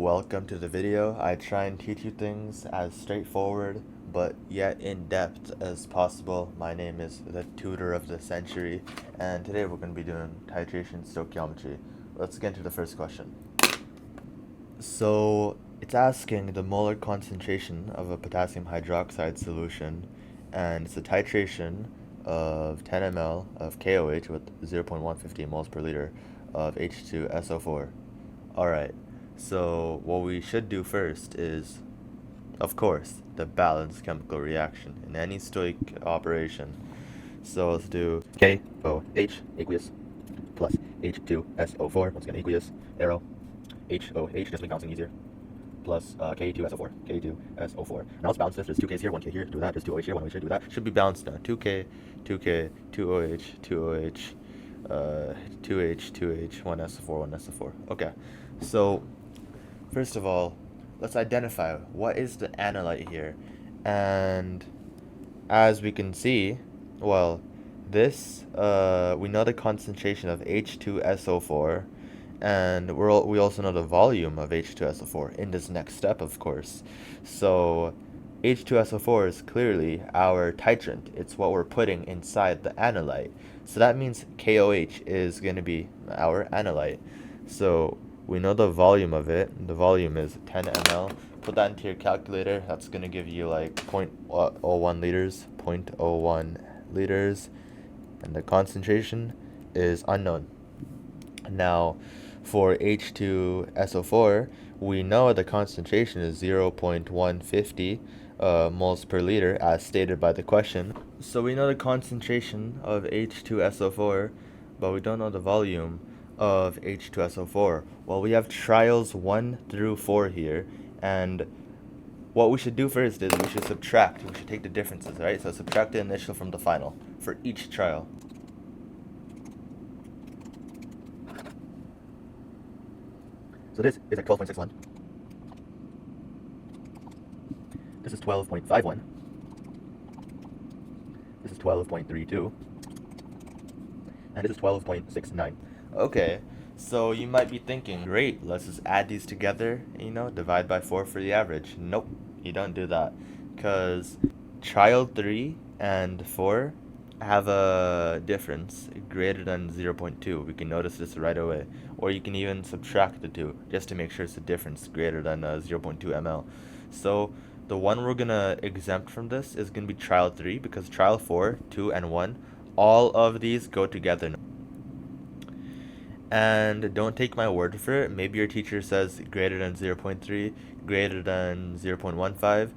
Welcome to the video. I try and teach you things as straightforward but yet in depth as possible. My name is the tutor of the century, and today we're going to be doing titration stoichiometry. Let's get into the first question. So it's asking the molar concentration of a potassium hydroxide solution, and it's a titration of 10 ml of KOH with 0.150 moles per liter of H2SO4. Alright, so what we should do first is, of course, the balanced chemical reaction in any stoic operation. So let's do KOH aqueous plus H2SO4, once again aqueous, arrow, HOH, just make balancing easier, plus K2SO4, K2SO4. Now let's balance this. There's 2 Ks here, 1 K here, do that. There's 2 OH here, 1 OH here, do that. Should be balanced now. 2K, 2K, 2 OH, 2 OH, 2H, 2H, 1SO4, 1SO4. Okay, so first of all, let's identify what is the analyte here. And as we can see, well, this, we know the concentration of H2SO4, and we also know the volume of H2SO4 in this next step, of course. So H2SO4 is clearly our titrant. It's what we're putting inside the analyte. So that means KOH is going to be our analyte. So we know the volume of it. The volume is 10 ml. Put that into your calculator. That's going to give you like 0.01 liters, 0.01 liters. And the concentration is unknown. Now, for H2SO4, we know the concentration is 0.150 moles per liter, as stated by the question. So we know the concentration of H2SO4, but we don't know the volume of H2SO4. Well, we have trials 1 through 4 here, and what we should do first is we should subtract. We should take the differences, right? So subtract the initial from the final for each trial. So this is like 12.61. This is 12.51. This is 12.32. And this is 12.69. Okay, so you might be thinking, great, let's just add these together, divide by 4 for the average. Nope, you don't do that. Because trial 3 and 4 have a difference greater than 0.2. We can notice this right away. Or you can even subtract the two just to make sure it's a difference greater than 0.2 ml. So the one we're gonna exempt from this is gonna be trial 3, because trial 4, 2, and 1, all of these go together. And don't take my word for it. Maybe your teacher says greater than 0.3, greater than 0.15.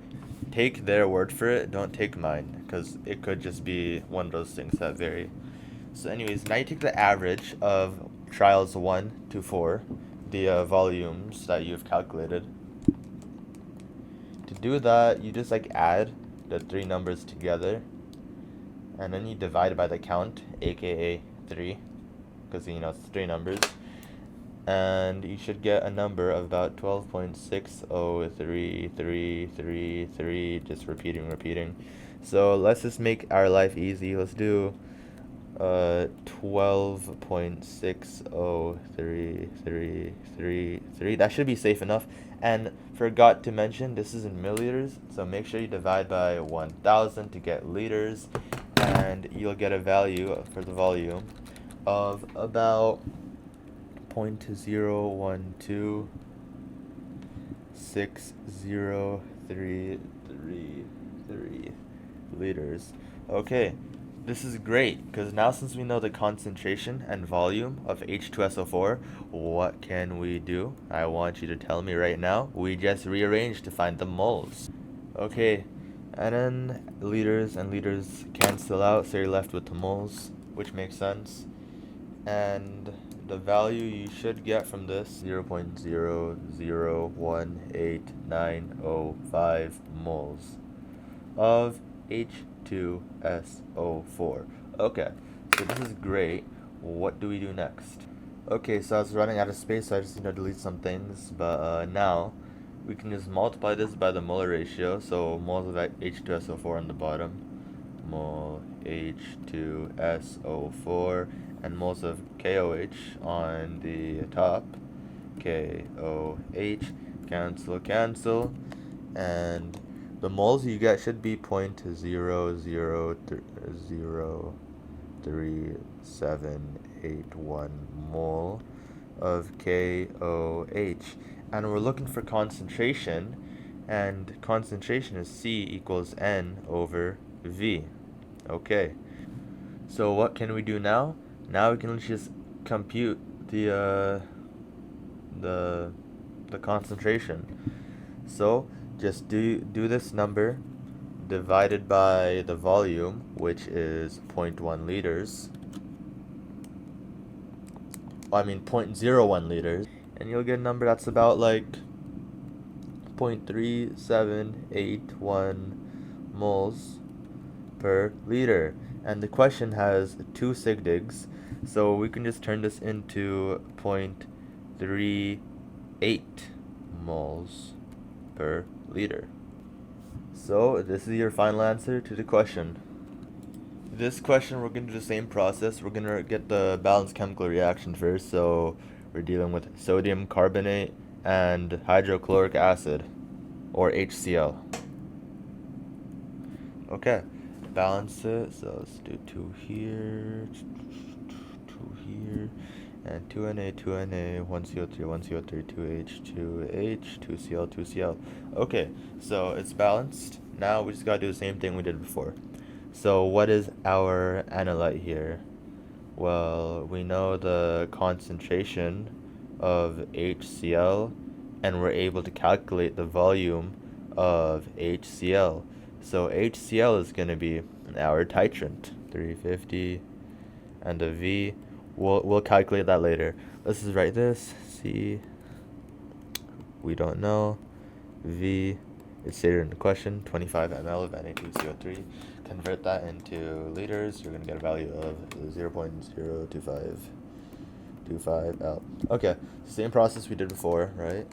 Take their word for it, don't take mine, because it could just be one of those things that vary. So anyways, now you take the average of trials 1 to 4, the volumes that you've calculated. To do that, you just add the 3 numbers together, and then you divide by the count, aka 3, because it's 3 numbers, and you should get a number of about 12.6033333, just repeating. So let's just make our life easy. Let's do 12.60333. That should be safe enough. And forgot to mention, this is in milliliters, so make sure you divide by 1000 to get liters, and you'll get a value for the volume of about 0.01260333 liters. Okay, this is great, because now since we know the concentration and volume of H2SO4, what can we do? I want you to tell me right now. We just rearrange to find the moles. Okay, and then liters and liters cancel out, so you're left with the moles, which makes sense. And the value you should get from this, 0.001895 moles of H2SO4. Okay, so this is great. What do we do next? Okay, so I was running out of space, so I just need to delete some things, but now we can just multiply this by the molar ratio. So moles of H2SO4 on the bottom, mole H2SO4, and moles of KOH on the top, KOH, cancel, cancel, and the moles you get should be 0.00371 mole of KOH, and we're looking for concentration, and concentration is C equals N over V. Okay, so what can we do now? Now we can just compute the concentration. So just do this number divided by the volume, which is 0.1 liters. I mean 0.01 liters, and you'll get a number that's about like 0.3781 moles per liter. And the question has 2 sigdigs, so we can just turn this into 0.38 moles per liter. So this is your final answer to the question. This question, we're going to do the same process. We're going to get the balanced chemical reaction first. So we're dealing with sodium carbonate and hydrochloric acid, or HCl. Okay, balance it. So let's do 2 here, 2 here, and 2Na, 2Na, 1CO3, 1CO3, 2H, 2H, 2Cl, 2Cl. Okay, so it's balanced. Now we just gotta do the same thing we did before. So what is our analyte here? Well, we know the concentration of HCl, and we're able to calculate the volume of HCl. So HCl is going to be our titrant, 350, and the V, we'll calculate that later. Let's just write this, C, we don't know, V, it's stated in the question, 25 ml of Na2CO3. Convert that into liters, you're going to get a value of 0.02525 L. Okay, same process we did before, right?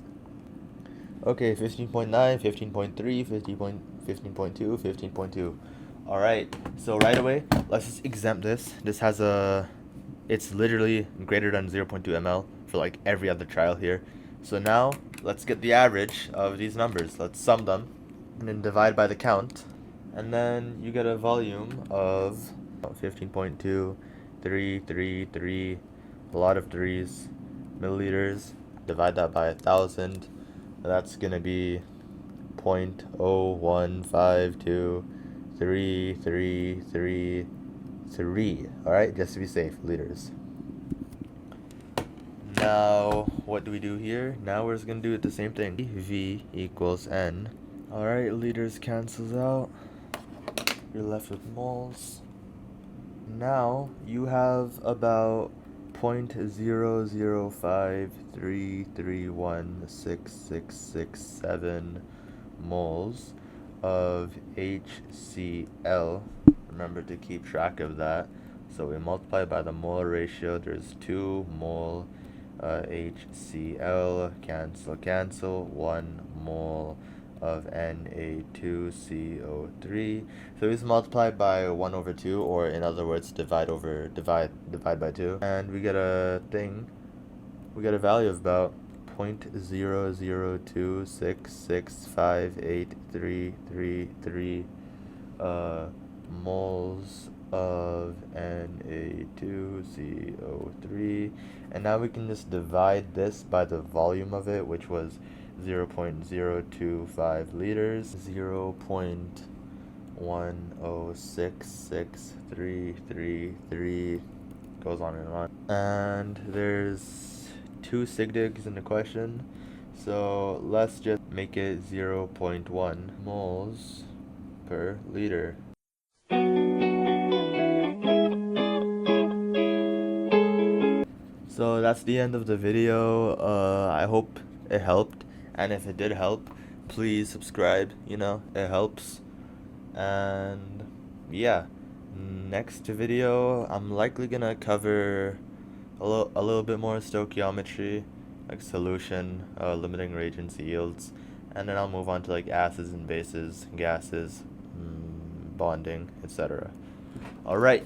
Okay, 15.9, 15.3, 15.2, 15.2. Alright, so right away, let's just exempt this. This has it's literally greater than 0.2 ml for like every other trial here. So now, let's get the average of these numbers. Let's sum them, and then divide by the count. And then you get a volume of 15.2, 3, a lot of 3s, milliliters. Divide that by 1,000. That's going to be 0.0152333. Alright, just to be safe, liters. Now, what do we do here? Now we're just going to do it the same thing. V equals N. Alright, liters cancels out. You're left with moles. Now you have about 0.005331667 moles of HCl. Remember to keep track of that. So we multiply by the molar ratio. There's 2 mole HCl, cancel, 1 mole of Na2CO3. So we just multiply by 1 over 2, or in other words, divide by 2, and we get a value of about 0.002665833 moles of Na2CO3. And now we can just divide this by the volume of it, which was 0.025 liters, 0.1066333, goes on and on. And there's 2 sigdigs in the question, so let's just make it 0.1 moles per liter. So that's the end of the video. I hope it helped, and if it did help, please subscribe, it helps. And yeah, next video I'm likely gonna cover a little bit more stoichiometry, like solution, limiting reagents, yields, and then I'll move on to like acids and bases, gases, bonding, etc. Alright,